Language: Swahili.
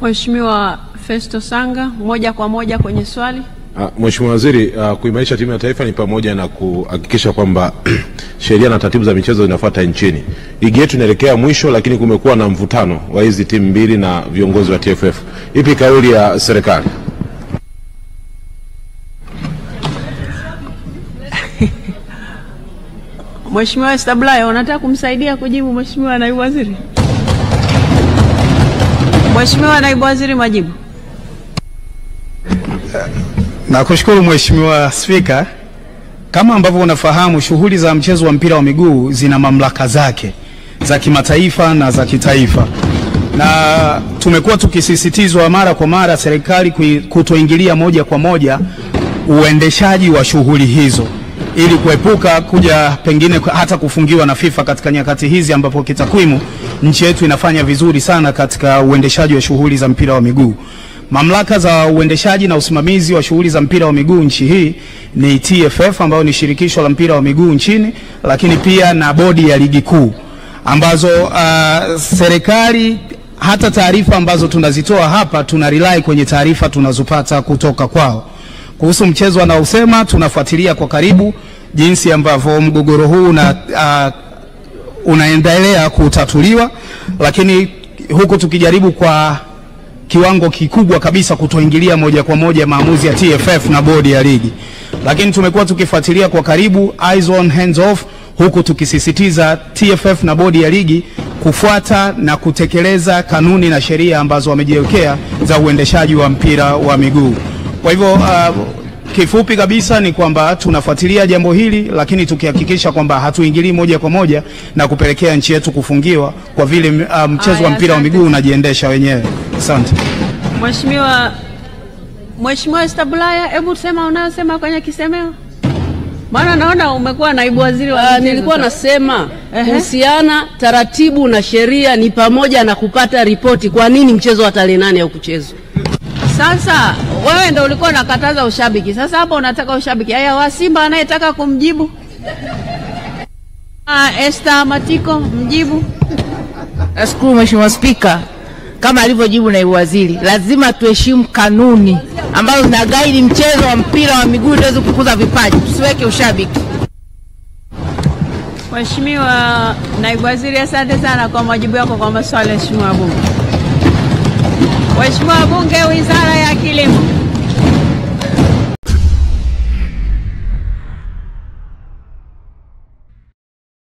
Mheshimiwa Festo Sanga, moja kwa moja kwenye swali. Mheshimiwa Waziri, kuimarisha timu ya taifa ni pamoja na kuhakikisha kwamba sheria na taratibu za michezo zinafuata nchini. Ligi yetu inaelekea mwisho, lakini kumekuwa na mvutano wa hizi timu mbili na viongozi wa TFF. Ipi kauli ya serikali? Mheshimiwa Stablaya, unataka kumsaidia kujibu Mheshimiwa Naibu Waziri? Mheshimiwa Naibu Waziri, majibu. Nakushukuru Mheshimiwa Spika. Kama ambavyo unafahamu, shughuli za mchezo wa mpira wa miguu zina mamlaka zake za kimataifa na za kitaifa, na tumekuwa tukisisitizwa mara kwa mara serikali kutoingilia moja kwa moja uendeshaji wa shughuli hizo ili kuepuka kuja pengine hata kufungiwa na FIFA katika nyakati hizi ambapo kitakwimu nchi yetu inafanya vizuri sana katika uendeshaji wa shughuli za mpira wa miguu. Mamlaka za uendeshaji na usimamizi wa shughuli za mpira wa miguu nchi hii ni TFF, ambayo ni shirikisho la mpira wa miguu nchini, lakini pia na bodi ya ligi kuu, ambazo serikali hata taarifa ambazo tunazitoa hapa tunarely kwenye taarifa tunazopata kutoka kwao. Kuhusu mchezo anaosema, tunafuatilia kwa karibu jinsi ambavyo mgogoro huu unaendelea kutatuliwa, lakini huku tukijaribu kwa kiwango kikubwa kabisa kutoingilia moja kwa moja maamuzi ya TFF na bodi ya ligi. Lakini tumekuwa tukifuatilia kwa karibu, eyes on hands off, huku tukisisitiza TFF na bodi ya ligi kufuata na kutekeleza kanuni na sheria ambazo wamejiwekea za uendeshaji wa mpira wa miguu. Kwa hivyo kifupi kabisa ni kwamba tunafuatilia jambo hili, lakini tukihakikisha kwamba hatuingilii moja kwa moja na kupelekea nchi yetu kufungiwa kwa vile mchezo wa mpira wa miguu unajiendesha wenyewe. Asante. Mheshimiwa Stablaya, hebu sema unayosema kwenye kisemeo. Maana naona umekuwa naibu waziri wa michezo. Nilikuwa nasema kuhusiana taratibu na sheria ni pamoja na kupata ripoti kwa nini mchezo wa tarehe 8 haukuchezwa. Sasa wewe ndio ulikuwa unakataza ushabiki. Sasa hapo unataka ushabiki. Haya, wa Simba anayetaka kumjibu. Esther Matiko, mjibu. Nashukuru Mheshimiwa Spika. Kama alivyojibu naibu waziri, lazima tuheshimu kanuni ambazo zina guide mchezo wa mpira wa miguu tuweze kukuza vipaji. Tusiweke ushabiki. Mheshimiwa Naibu Waziri, asante sana kwa majibu yako kwa maswali ya Mheshimiwa Bunge. Mheshimiwa Bunge, Wizara ya Kilimo.